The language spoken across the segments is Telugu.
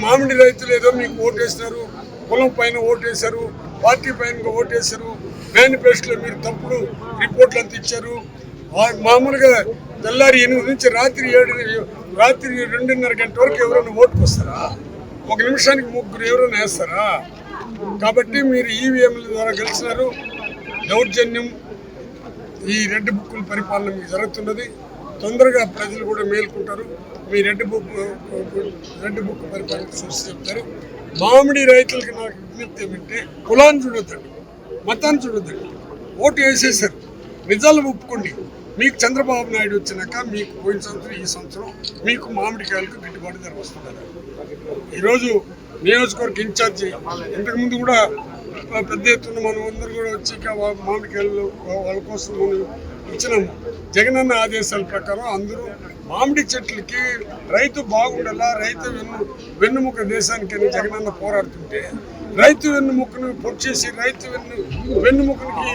మామిడి రైతులు ఏదో మీకు ఓటేస్తారు, కులం పైన ఓటేశారు, పార్టీ పైన ఓటేశారు, మేనిఫెస్టోలో మీరు తప్పుడు రిపోర్ట్లు అంతా ఇచ్చారు. మామూలుగా తెల్లారి 8 నుంచి రాత్రి 2:30 గంటల వరకు ఎవరైనా ఓటుకు వస్తారా? 1 నిమిషానికి 3 ఎవరైనా వేస్తారా? కాబట్టి మీరు ఈవీఎంల ద్వారా గెలిచినారు. దౌర్జన్యం ఈ రెడ్ బుక్కుల పరిపాలన మీకు జరుగుతున్నది. తొందరగా ప్రజలు కూడా మేల్కుంటారు. మీ రెడ్ బుక్ పరిపాలన చూసి చెప్తారు. మామిడి రైతులకి నాకు విజ్ఞప్తి ఏమంటే, కులాన్ని చూడొద్దండి, మతాన్ని చూడొద్దండి, ఓటు వేసేసారు, నిజాలు ఒప్పుకోండి. మీకు చంద్రబాబు నాయుడు వచ్చినాక మీకు పోయిన సంవత్సరం ఈ సంవత్సరం మీకు మామిడికాయలకు గిట్టుబాటు ధర వస్తున్నారు. ఈరోజు నియోజకవర్గ ఇన్ఛార్జి ఇంతకుముందు కూడా పెద్ద ఎత్తున మనం అందరూ కూడా వచ్చి మామిడికాయలు వాళ్ళ కోసం మనం ఇచ్చినాము. జగనన్న ఆదేశాల ప్రకారం అందరూ మామిడి చెట్లకి రైతు బాగుండాలా, రైతు వెన్నుముక దేశానికి జగనన్న పోరాడుతుంటే రైతు వెన్నుముకను పొడిచేసి రైతు వెన్నుముకనికి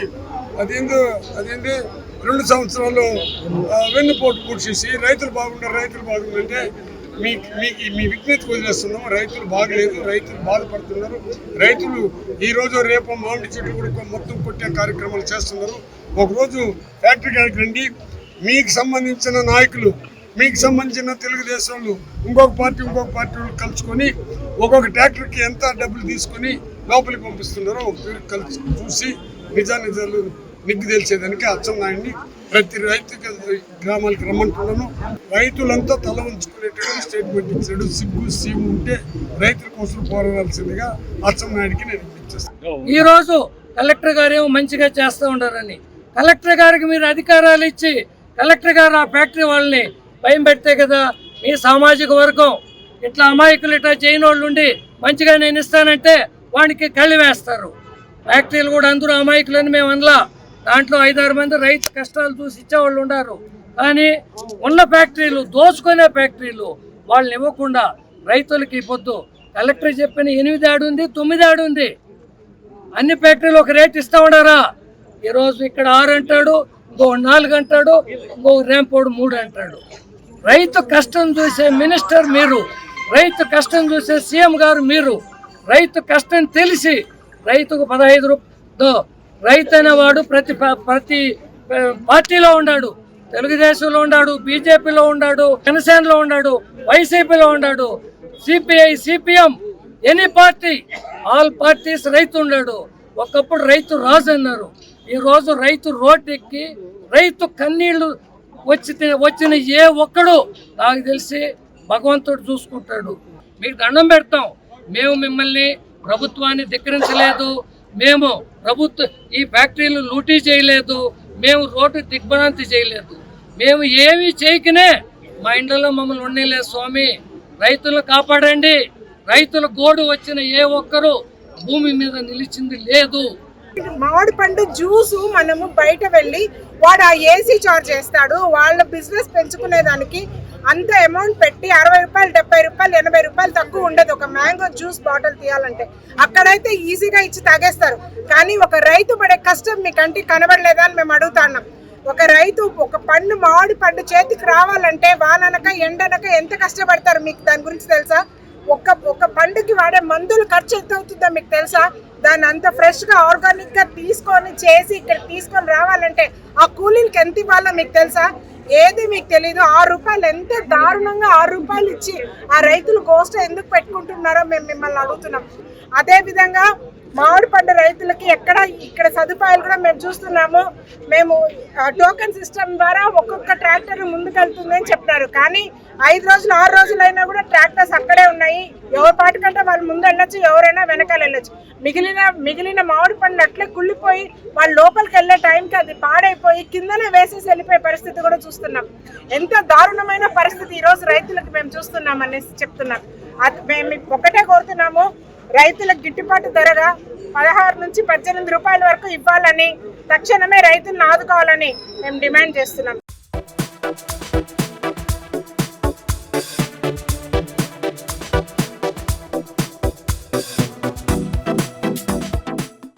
అదేంది 2 సంవత్సరాలు వెన్నుపోటు పొడిచేసి రైతులు బాగుండాలంటే మీ విజ్ఞతకు వదిలేస్తున్నాము. రైతులు బాగలేదు, రైతులు బాధపడుతున్నారు. రైతులు ఈరోజు రేపు మామిడి చెట్లు కూడా మొత్తం కొట్టే కార్యక్రమాలు చేస్తున్నారు. ఒకరోజు ఫ్యాక్టరీ కాడికి రండి, మీకు సంబంధించిన నాయకులు, మీకు సంబంధించిన తెలుగుదేశంలో ఇంకొక పార్టీ వాళ్ళు కలుసుకొని ఒక్కొక్క ట్రాక్టర్కి ఎంత డబ్బులు తీసుకొని లోపలికి పంపిస్తున్నారో ఒకసారి చూసి నిజాలు నిగ్గు తెలిసేదానికి అచ్చెన్నాయుడిని ప్రతి రైతు గ్రామాలకు రమ్మంటున్నాను. రైతులంతా తల ఉంచుకునేటువంటి స్టేట్మెంట్ ఇచ్చాడు. సిగ్గు సీము ఉంటే రైతుల కోసం పోరాడాల్సిందిగా అచ్చెన్నాయుడికి నేను వినిపిస్తాను. ఈ రోజు కలెక్టర్ గారు ఏమో మంచిగా చేస్తూ ఉంటారని కలెక్టర్ గారికి మీరు అధికారాలు ఇచ్చి కలెక్టర్ గారు ఆ ఫ్యాక్టరీ వాళ్ళని భయం పెడితే కదా మీ సామాజిక వర్గం ఇట్లా అమాయకులు ఇట్లా చేయని వాళ్ళు ఉండి మంచిగా నేను ఇస్తానంటే వానికి కళ్ళు వేస్తారు. ఫ్యాక్టరీలు కూడా అందరూ అమాయకులని మేము అనలా. దాంట్లో 5-6 మంది రైతు కష్టాలు చూసి ఇచ్చేవాళ్ళు ఉన్నారు. కానీ ఉన్న ఫ్యాక్టరీలు, దోచుకునే ఫ్యాక్టరీలు వాళ్ళని ఇవ్వకుండా రైతులకి పొద్దు కలెక్టర్ చెప్పిన 8 ఆడు ఉంది, 9 ఆడు ఉంది. అన్ని ఫ్యాక్టరీలు ఒక రేట్ ఇస్తా ఉన్నారా? ఈరోజు ఇక్కడ 6 అంటాడు, ఇంకో 4 అంటాడు, ఇంకో రేంపోడు 3 అంటాడు. రైతు కష్టం చూసే మినిస్టర్ మీరు, రైతు కష్టం చూసే సీఎం గారు మీరు. రైతు కష్టం తెలిసి రైతుకు 15 రూపాయలు రైతు అనేవాడు ప్రతి పార్టీలో ఉన్నాడు. తెలుగుదేశంలో ఉన్నాడు, బీజేపీలో ఉన్నాడు, జనసేనలో ఉన్నాడు, వైసీపీలో ఉన్నాడు, CPI, CPM, any party, all parties రైతు ఉన్నాడు. ఒకప్పుడు రైతు రాజు అన్నారు. ఈరోజు రైతు రోడ్డు ఎక్కి రైతు కన్నీళ్లు వచ్చిన ఏ ఒక్కడు నాకు తెలిసి భగవంతుడు చూసుకుంటాడు. మీకు దండం పెడతాం. మేము మిమ్మల్ని ప్రభుత్వాన్ని ధిక్కరించలేదు, మేము ఈ ఫ్యాక్టరీలు లూటీ చేయలేదు, మేము రోడ్డు దిగ్భ్రాంతి చేయలేదు, మేము ఏమి చేయకనే మా ఇండ్లలో మమ్మల్ని ఉండలేదు. స్వామి, రైతులను కాపాడండి. రైతుల గోడు వచ్చిన ఏ ఒక్కరు భూమి మీద నిలిచింది లేదు. మామిడి పండు జ్యూసు మనము బయట వెళ్ళి వాడు ఆ ఏసీ చార్జ్ చేస్తాడు. వాళ్ళ బిజినెస్ పెంచుకునేదానికి అంత అమౌంట్ పెట్టి 60 రూపాయలు, 70 రూపాయలు, 80 రూపాయలు తక్కువ ఉండదు ఒక మ్యాంగో జ్యూస్ బాటిల్ తీయాలంటే. అక్కడైతే ఈజీగా ఇచ్చి తాగేస్తారు. కానీ ఒక రైతు పడే కష్టం మీ కంటికి కనబడలేదా అని మేము అడుగుతున్నాం. ఒక రైతు ఒక పండు, మామిడి పండు చేతికి రావాలంటే వాననక ఎండనక ఎంత కష్టపడతారు మీకు దాని గురించి తెలుసా? ఒక పండుకి వాడే మందులు ఖర్చు ఎంత అవుతుందో మీకు తెలుసా? దాన్ని అంత ఫ్రెష్గా ఆర్గానిక్గా తీసుకొని చేసి ఇక్కడ తీసుకొని రావాలంటే ఆ కూలీలకి ఎంత ఇవ్వాలో మీకు తెలుసా? ఏది మీకు తెలీదు. 6 రూపాయలు ఎంత దారుణంగా 6 రూపాయలు ఇచ్చి ఆ రైతులు గోష్ఠ ఎందుకు పెట్టుకుంటున్నారో మేము మిమ్మల్ని అడుగుతున్నాం. అదేవిధంగా మామిడి పండు రైతులకి ఇక్కడ సదుపాయాలు కూడా మేము చూస్తున్నాము. మేము టోకెన్ సిస్టమ్ ద్వారా ఒక్కొక్క ట్రాక్టర్ ముందుకెళ్తుందని చెప్పినారు. కానీ 5 రోజులు 6 రోజులైనా కూడా ట్రాక్టర్స్ అక్కడే ఉన్నాయి. ఎవరి పాటికంటే వాళ్ళు ముందు వెళ్ళొచ్చు, ఎవరైనా వెనకాల వెళ్ళొచ్చు. మిగిలిన మామిడి పండ్లు అట్లే కుళ్ళిపోయి వాళ్ళు లోపలికి వెళ్ళే టైంకి అది పాడైపోయి కిందనే వేసేసి వెళ్ళిపోయే పరిస్థితి కూడా చూస్తున్నాం. ఎంత దారుణమైన పరిస్థితి ఈరోజు రైతులకు మేము చూస్తున్నాం అనేసి చెప్తున్నాం. మేము ఒకటే కోరుతున్నాము, రైతులకు గిట్టుబాటు ధరగా 16 నుంచి 18 రూపాయల వరకు ఇవ్వాలని, తక్షణమే రైతులను ఆదుకోవాలని మేము డిమాండ్ చేస్తున్నాం.